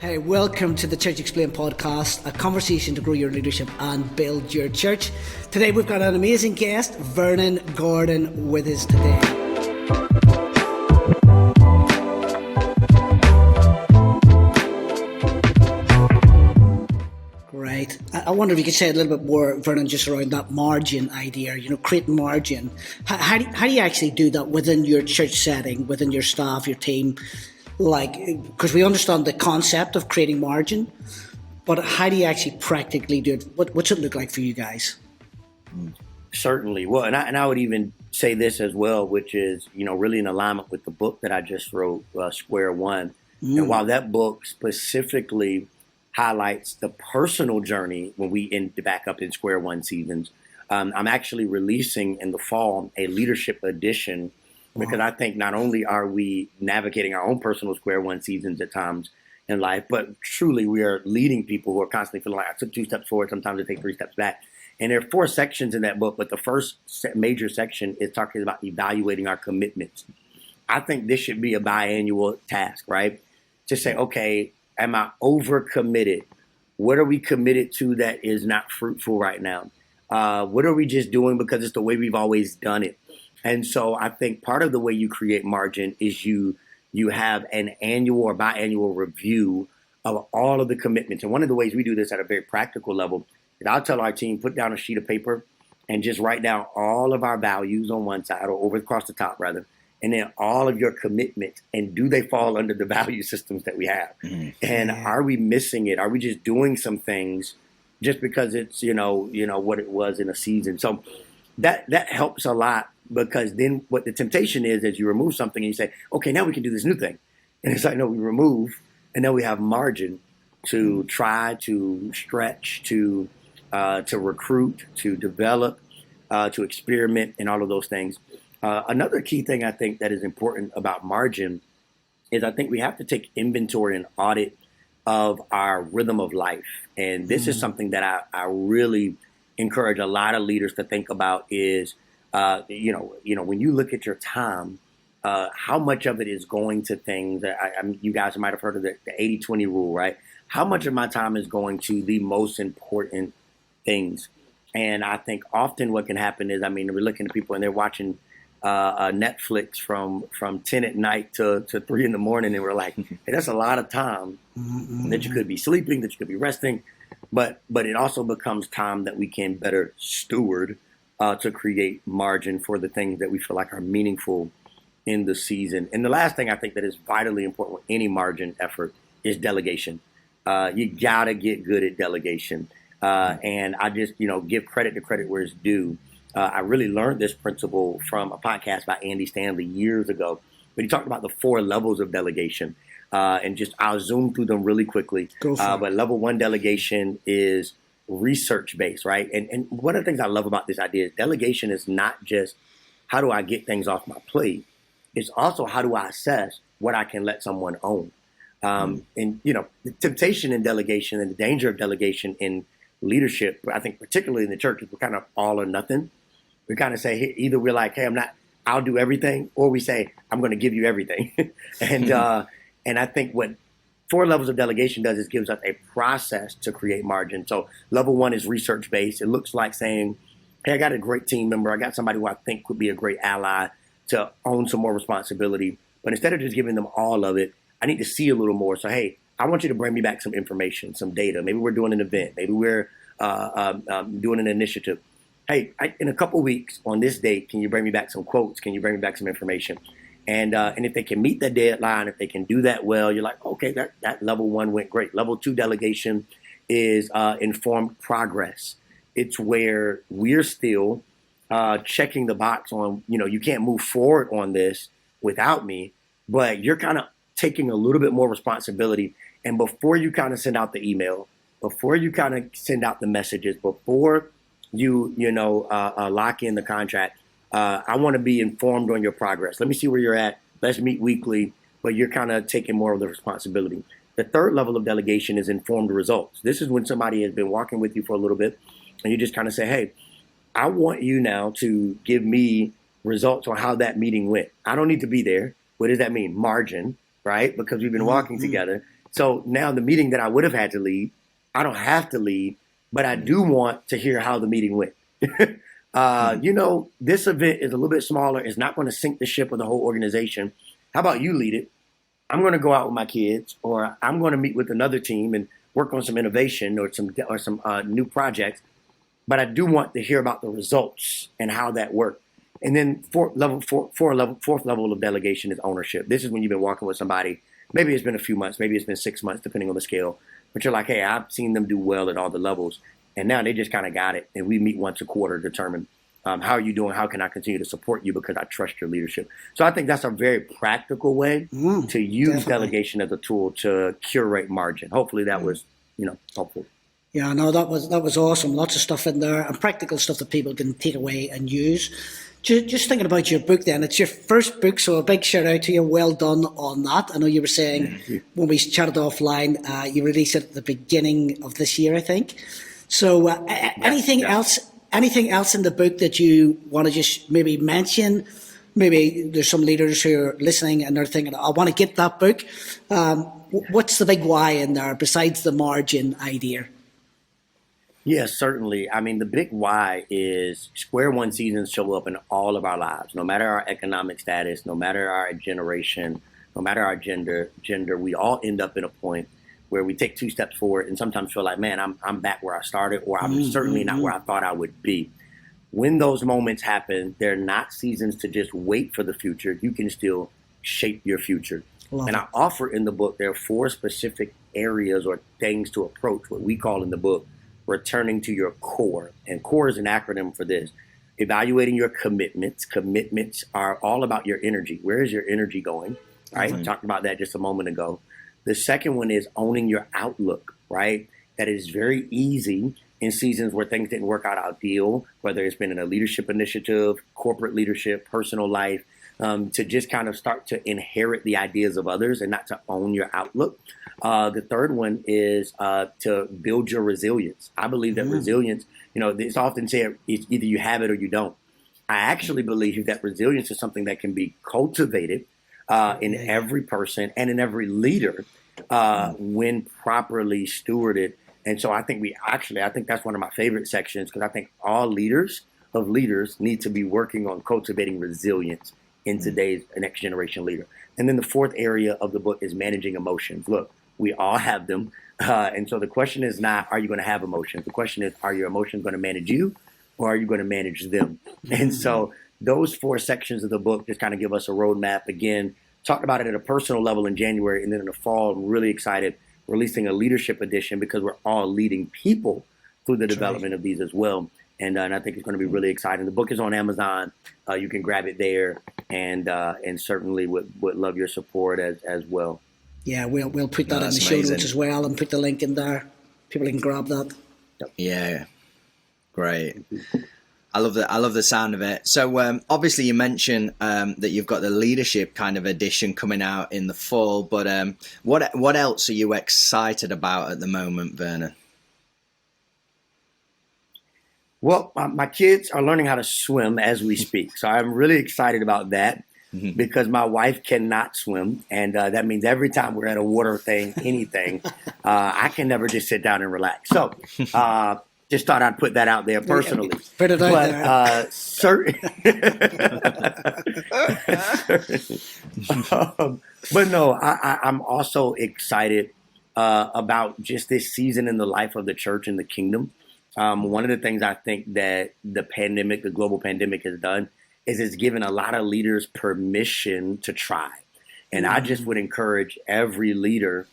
Hey, welcome to the Church Explained podcast, a conversation to grow your leadership and build your church. Today we've got an amazing guest, Vernon Gordon, with us today. Right. I wonder if you could say a little bit more, Vernon, just around that margin idea, creating margin. How do you actually do that within your church setting, within your staff, your team? Because we understand the concept of creating margin, but how do you actually practically do it? What's it look like for you guys? Certainly. Well, and I would even say this as well, which is, really in alignment with the book that I just wrote, Square One. And while that book specifically highlights the personal journey when we end back up in Square One seasons, I'm actually releasing in the fall a leadership edition. Because I think not only are we navigating our own personal Square One seasons at times in life, but truly we are leading people who are constantly feeling like I took 2 steps forward, sometimes I take 3 steps back. And there are 4 sections in that book, but the first major section is talking about evaluating our commitments. I think this should be a biannual task, right? To say, okay, am I overcommitted? What are we committed to that is not fruitful right now? What are we just doing because it's the way we've always done it? And so I think part of the way you create margin is you have an annual or biannual review of all of the commitments. And one of the ways we do this at a very practical level is I'll tell our team, put down a sheet of paper and just write down all of our values on one side or over across the top rather, and then all of your commitments. And do they fall under the value systems that we have? Mm-hmm. And are we missing it? Are we just doing some things just because it's, what it was in a season? So that helps a lot. Because then what the temptation is you remove something and you say, okay, now we can do this new thing. And it's like, no, we remove and then we have margin to try, to stretch, to recruit, to develop, to experiment and all of those things. Another key thing I think that is important about margin is I think we have to take inventory and audit of our rhythm of life. And this is something that I really encourage a lot of leaders to think about is, when you look at your time, how much of it is going to things that you guys might have heard of the 80-20 rule, right? How much of my time is going to the most important things? And I think often what can happen is, we're looking at people and they're watching Netflix from 10 at night to 3 in the morning. And we're like, hey, that's a lot of time that you could be sleeping, that you could be resting. But it also becomes time that we can better steward to create margin for the things that we feel like are meaningful in the season. And the last thing I think that is vitally important with any margin effort is delegation. You gotta get good at delegation. And I just, give credit to credit where it's due. I really learned this principle from a podcast by Andy Stanley years ago, but he talked about the 4 levels of delegation. And just, I'll zoom through them really quickly. But level 1 delegation is research-based, right? And one of the things I love about this idea is delegation is not just how do I get things off my plate. It's also how do I assess what I can let someone own. And, the temptation in delegation and the danger of delegation in leadership, I think particularly in the church, is we're kind of all or nothing. We kind of say either we're like, hey, I'll do everything, or we say, I'm going to give you everything. And I think what 4 levels of delegation does is gives us a process to create margin. So level 1 is research-based. It looks like saying, hey, I got a great team member. I got somebody who I think would be a great ally to own some more responsibility. But instead of just giving them all of it, I need to see a little more. So, hey, I want you to bring me back some information, some data. Maybe we're doing an event. Maybe we're doing an initiative. Hey, in a couple weeks on this date, can you bring me back some quotes? Can you bring me back some information? And if they can meet the deadline, if they can do that well, you're like, okay, that level 1 went great. Level 2 delegation is informed progress. It's where we're still checking the box on, you can't move forward on this without me, but you're kind of taking a little bit more responsibility. And before you kind of send out the email, before you kind of send out the messages, before you lock in the contract, I want to be informed on your progress. Let me see where you're at. Let's meet weekly, but you're kind of taking more of the responsibility. The 3rd level of delegation is informed results. This is when somebody has been walking with you for a little bit and you just kind of say, hey, I want you now to give me results on how that meeting went. I don't need to be there. What does that mean? Margin, right? Because we've been walking together. So now the meeting that I would have had to lead, I don't have to lead, but I do want to hear how the meeting went. This event is a little bit smaller. It's not going to sink the ship of the whole organization. How about you lead it? I'm going to go out with my kids, or I'm going to meet with another team and work on some innovation or some new projects. But I do want to hear about the results and how that worked. And then fourth level of delegation is ownership. This is when you've been working with somebody. Maybe it's been a few months, maybe it's been 6 months, depending on the scale. But you're like, hey, I've seen them do well at all the levels. And now they just kind of got it. And we meet once a quarter to determine how are you doing? How can I continue to support you because I trust your leadership? So I think that's a very practical way to use delegation as a tool to curate margin. Hopefully that was, helpful. Yeah, no, that was awesome. Lots of stuff in there and practical stuff that people can take away and use. Just thinking about your book then, it's your first book, so a big shout out to you. Well done on that. I know you were saying when we chatted offline, you released it at the beginning of this year, I think. So anything else in the book that you want to just maybe mention? Maybe there's some leaders who are listening and they're thinking, I want to get that book. What's the big why in there besides the margin idea? Yes, certainly. I mean, the big why is Square One seasons show up in all of our lives, no matter our economic status, no matter our generation, no matter our gender, we all end up in a point where we take 2 steps forward and sometimes feel like, man, I'm back where I started, or I'm certainly not where I thought I would be. When those moments happen, they're not seasons to just wait for the future. You can still shape your future. I offer in the book, there are 4 specific areas or things to approach, what we call in the book, returning to your core. And core is an acronym for this. Evaluating your commitments. Commitments are all about your energy. Where is your energy going? Right? We talked about that just a moment ago. The second one is owning your outlook, right? That is very easy in seasons where things didn't work out ideal, whether it's been in a leadership initiative, corporate leadership, personal life, to just kind of start to inherit the ideas of others and not to own your outlook. The third one is to build your resilience. I believe that resilience, it's often said it's either you have it or you don't. I actually believe that resilience is something that can be cultivated in every person and in every leader when properly stewarded. And so I think I think that's one of my favorite sections, because I think all leaders need to be working on cultivating resilience in today's next generation leader. And then the fourth area of the book is managing emotions. Look, we all have them. And so the question is not, are you going to have emotions? The question is, are your emotions going to manage you, or are you going to manage them? And so those 4 sections of the book just kind of give us a roadmap. Again, talked about it at a personal level in January, and then in the fall, I'm really excited releasing a leadership edition, because we're all leading people through the development of these as well. And I think it's going to be really exciting. The book is on Amazon. You can grab it there, and certainly would love your support as well. Yeah, we'll put that in the show notes as well, and put the link in there. People can grab that. Yeah, great. I love the sound of it. So obviously you mentioned that you've got the leadership kind of edition coming out in the fall, but what else are you excited about at the moment, Vernon? Well, my kids are learning how to swim as we speak. So I'm really excited about that, because my wife cannot swim. And that means every time we're at a water thing, anything, I can never just sit down and relax. So just thought I'd put that out there personally. Put it out there. But no, I'm also excited about just this season in the life of the church and the kingdom. One of the things I think that the global pandemic has done is it's given a lot of leaders permission to try. And I just would encourage every leader,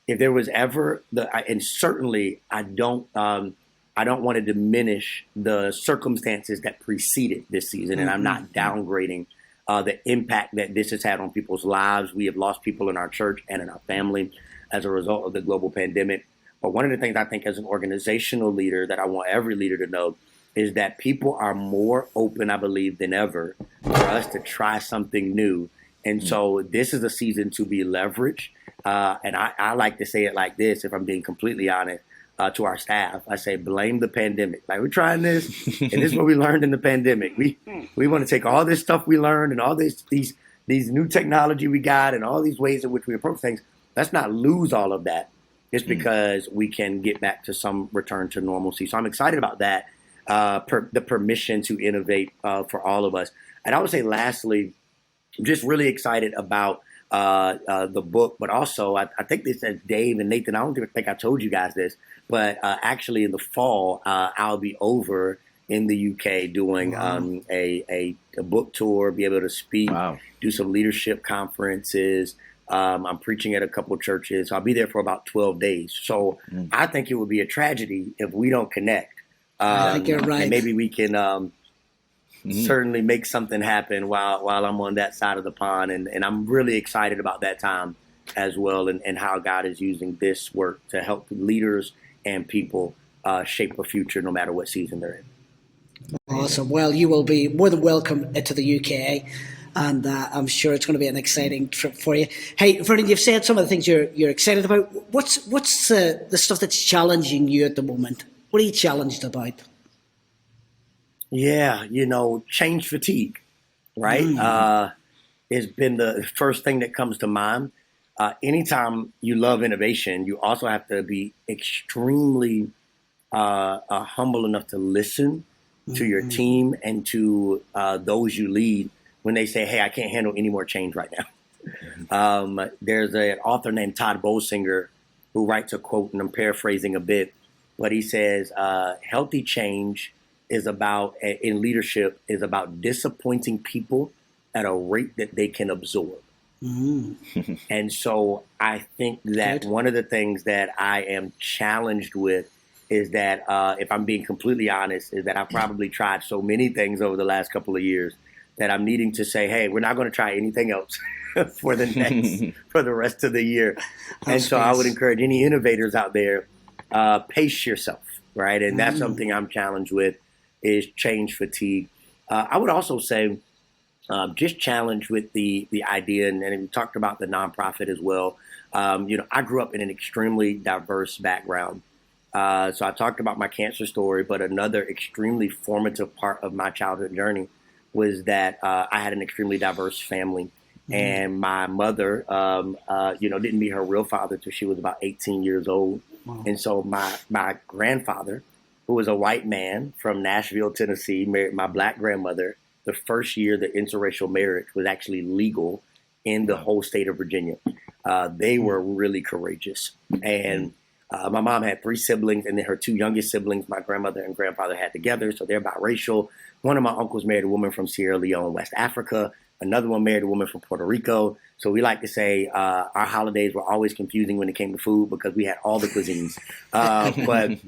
if there was ever and certainly I don't want to diminish the circumstances that preceded this season. And I'm not downgrading the impact that this has had on people's lives. We have lost people in our church and in our family as a result of the global pandemic. But one of the things I think as an organizational leader that I want every leader to know is that people are more open, I believe, than ever for us to try something new. And so this is a season to be leveraged. And I like to say it like this, if I'm being completely honest, to our staff. I say, blame the pandemic. Like, we're trying this, and this is what we learned in the pandemic. We want to take all this stuff we learned and all these these new technology we got and all these ways in which we approach things, let's not lose all of that just because we can get back to some return to normalcy. So I'm excited about that, the permission to innovate for all of us. And I would say lastly, I'm just really excited about the book, but also I think this as Dave and Nathan, I don't think I told you guys this, but actually in the fall, I'll be over in the UK doing a book tour, be able to speak, do some leadership conferences. I'm preaching at a couple of churches. I'll be there for about 12 days. So I think it would be a tragedy if we don't connect. I think you're right. And maybe we can certainly make something happen while I'm on that side of the pond. And I'm really excited about that time as well, and how God is using this work to help leaders and people shape a future no matter what season they're in. Awesome. Well, you will be more than welcome to the UK, and I'm sure it's going to be an exciting trip for you. Hey, Vernon, you've said some of the things you're excited about. What's the stuff that's challenging you at the moment? What are you challenged about? Yeah, change fatigue, right? Has been the first thing that comes to mind. Anytime you love innovation, you also have to be extremely humble enough to listen to your team and to those you lead when they say, hey, I can't handle any more change right now. There's an author named Todd Bolsinger who writes a quote, and I'm paraphrasing a bit, but he says, healthy change is about, in leadership, is about disappointing people at a rate that they can absorb. And so I think that one of the things that I am challenged with is that, if I'm being completely honest, is that I probably tried so many things over the last couple of years that I'm needing to say, hey, we're not going to try anything else for the rest of the year. And so I would encourage any innovators out there, pace yourself, right? And that's something I'm challenged with, is change fatigue. I would also say, just challenged with the idea, and we talked about the nonprofit as well. I grew up in an extremely diverse background. So I talked about my cancer story, but another extremely formative part of my childhood journey was that I had an extremely diverse family. And my mother, didn't meet her real father till she was about 18 years old. And so my grandfather, who was a white man from Nashville, Tennessee, married my black grandmother. The first year that interracial marriage was actually legal in the whole state of Virginia. They were really courageous. And my mom had 3 siblings, and then her 2 youngest siblings, my grandmother and grandfather, had together. So they're biracial. One of my uncles married a woman from Sierra Leone, West Africa. Another one married a woman from Puerto Rico. So we like to say our holidays were always confusing when it came to food because we had all the cuisines. But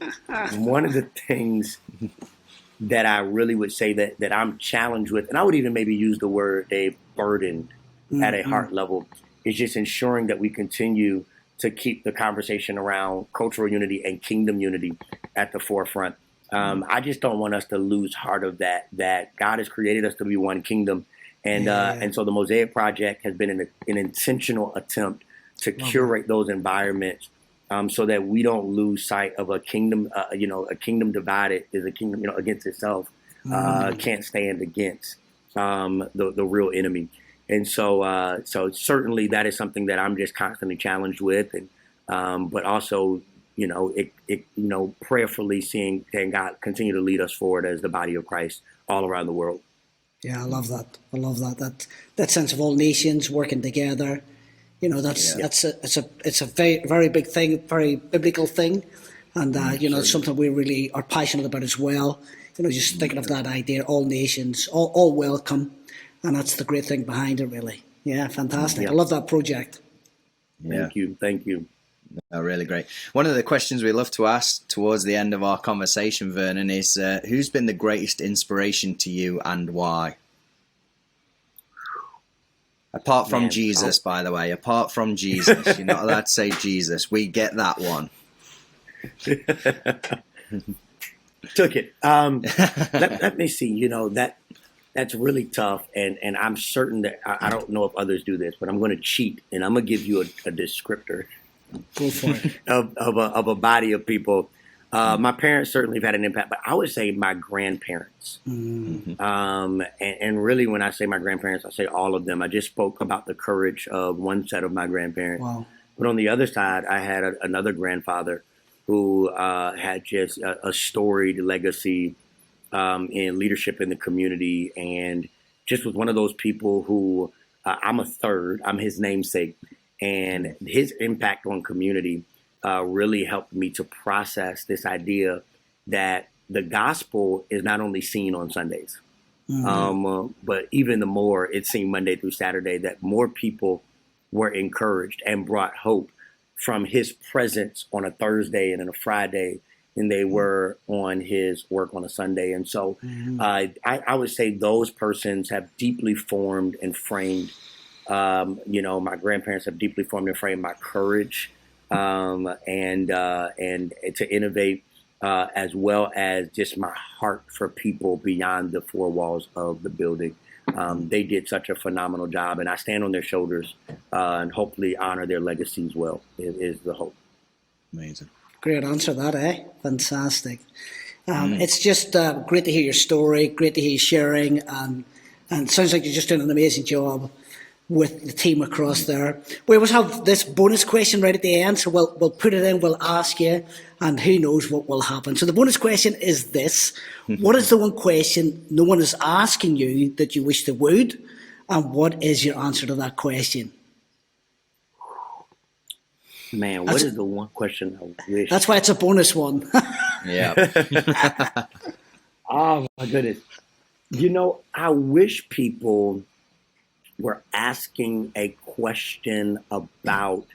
one of the things that I really would say that I'm challenged with, and I would even maybe use the word a burden at a heart level, is just ensuring that we continue to keep the conversation around cultural unity and kingdom unity at the forefront. I just don't want us to lose heart of that God has created us to be one kingdom. And so the Mosaic Project has been an intentional attempt to curate those environments so that we don't lose sight of a kingdom. A kingdom divided is a kingdom, against itself, can't stand against the real enemy. And so certainly that is something that I'm just constantly challenged with, and but also prayerfully seeing, can God continue to lead us forward as the body of Christ all around the world. Yeah, I love that. That sense of all nations working together. It's a very, very big thing, very biblical thing, and it's something we really are passionate about as well. Just thinking of that idea, all nations, all welcome, and that's the great thing behind it, really. Yeah, fantastic. Yeah. I love that project. Thank you. Oh, really great. One of the questions we love to ask towards the end of our conversation, Vernon, is who's been the greatest inspiration to you and why? Apart from Jesus, by the way. Apart from Jesus. You're not allowed to say Jesus. We get that one. Took it. Let me see. That's really tough. And I'm certain that I don't know if others do this, but I'm going to cheat. And I'm going to give you a descriptor. Go for it. of a body of people. My parents certainly have had an impact, but I would say my grandparents. And really, when I say my grandparents, I say all of them. I just spoke about the courage of one set of my grandparents. Wow. But on the other side, I had another grandfather who had just a storied legacy in leadership in the community, and just was one of those people who I'm a third. I'm his namesake, and his impact on community really helped me to process this idea that the gospel is not only seen on Sundays, but even the more it's seen Monday through Saturday, that more people were encouraged and brought hope from his presence on a Thursday and on a Friday than they were on his work on a Sunday. And so I would say those persons have deeply formed and framed, my grandparents have deeply formed and framed my courage and to innovate, as well as just my heart for people beyond the four walls of the building. They did such a phenomenal job, and I stand on their shoulders and hopefully honor their legacy as well, is the hope. Amazing. Great answer that, eh? Fantastic. It's just great to hear your story, great to hear you sharing, and it sounds like you're just doing an amazing job with the team across there. We always have this bonus question right at the end, so we'll put it in, we'll ask you, and who knows what will happen. So the bonus question is this. What is the one question no one is asking you that you wish they would, and what is your answer to that question? Man, what is the one question I wish? That's why it's a bonus one. Yeah. Oh, my goodness. I wish people were asking a question about,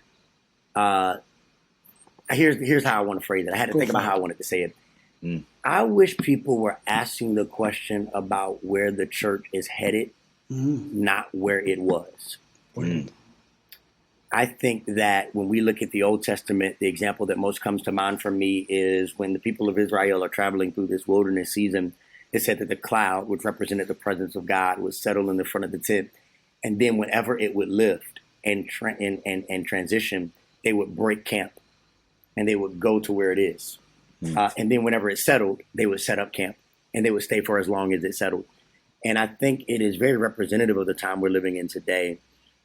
here's how I want to phrase it. I had to think about how I wanted to say it. I wish people were asking the question about where the church is headed, not where it was. I think that when we look at the Old Testament, the example that most comes to mind for me is when the people of Israel are traveling through this wilderness season, it said that the cloud, which represented the presence of God, would settle in the front of the tent. And then whenever it would lift and transition, they would break camp and they would go to where it is. And then whenever it settled, they would set up camp and they would stay for as long as it settled. And I think it is very representative of the time we're living in today,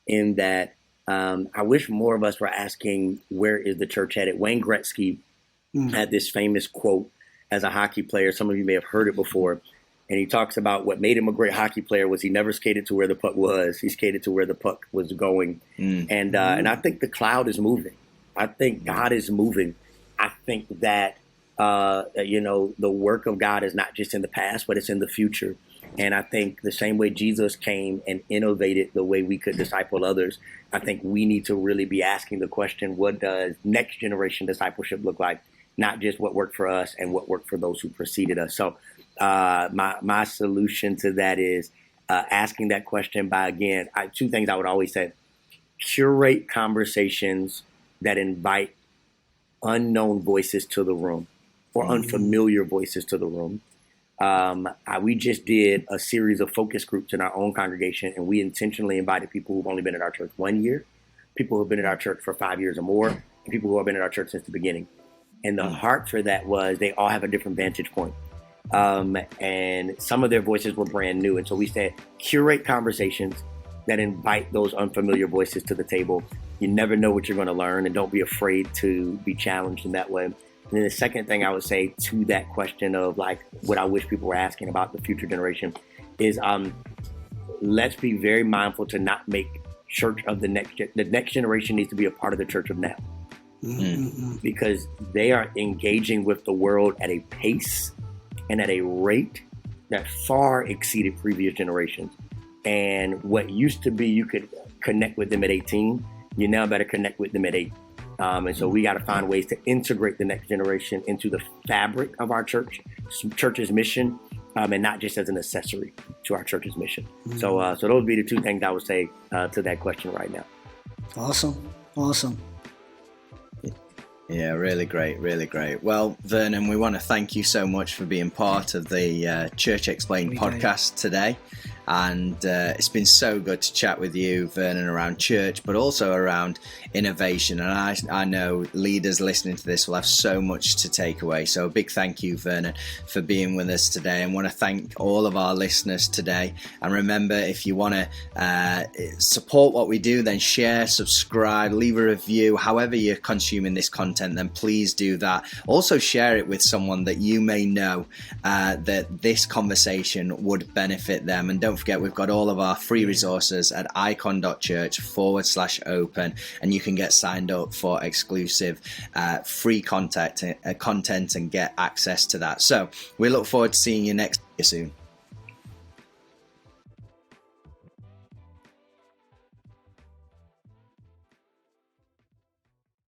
in that I wish more of us were asking, where is the church headed? Wayne Gretzky had this famous quote as a hockey player. Some of you may have heard it before. And he talks about what made him a great hockey player was he never skated to where the puck was. He skated to where the puck was going. And I think the cloud is moving. I think God is moving. I think that, the work of God is not just in the past, but it's in the future. And I think the same way Jesus came and innovated the way we could disciple others, I think we need to really be asking the question, what does next generation discipleship look like? Not just what worked for us and what worked for those who preceded us. So my solution to that is asking that question by, again, two things I would always say. Curate conversations that invite unknown voices to the room or unfamiliar voices to the room. We just did a series of focus groups in our own congregation, and we intentionally invited people who've only been at our church 1 year, people who've been at our church for 5 years or more, and people who have been at our church since the beginning. And the heart for that was they all have a different vantage point. And some of their voices were brand new. And so we said, curate conversations that invite those unfamiliar voices to the table. You never know what you're going to learn, and don't be afraid to be challenged in that way. And then the second thing I would say to that question of like what I wish people were asking about the future generation is let's be very mindful to not make church of the next generation needs to be a part of the church of now. Because they are engaging with the world at a pace and at a rate that far exceeded previous generations. And what used to be you could connect with them at 18, you now better connect with them at 8. And so we got to find ways to integrate the next generation into the fabric of our church's mission, and not just as an accessory to our church's mission. So those would be the two things I would say to that question right now. Awesome. Yeah, really great. Well, Vernon, we want to thank you so much for being part of the Church Explained podcast today. And it's been so good to chat with you, Vernon, around church, but also around innovation. And I know leaders listening to this will have so much to take away. So a big thank you, Vernon, for being with us today. And want to thank all of our listeners today. And remember, if you want to support what we do, then share, subscribe, leave a review. However you're consuming this content, then please do that. Also share it with someone that you may know that this conversation would benefit them. And don't forget, we've got all of our free resources at icon.church/open, and you can get signed up for exclusive free content and get access to that. So we look forward to seeing you next year soon.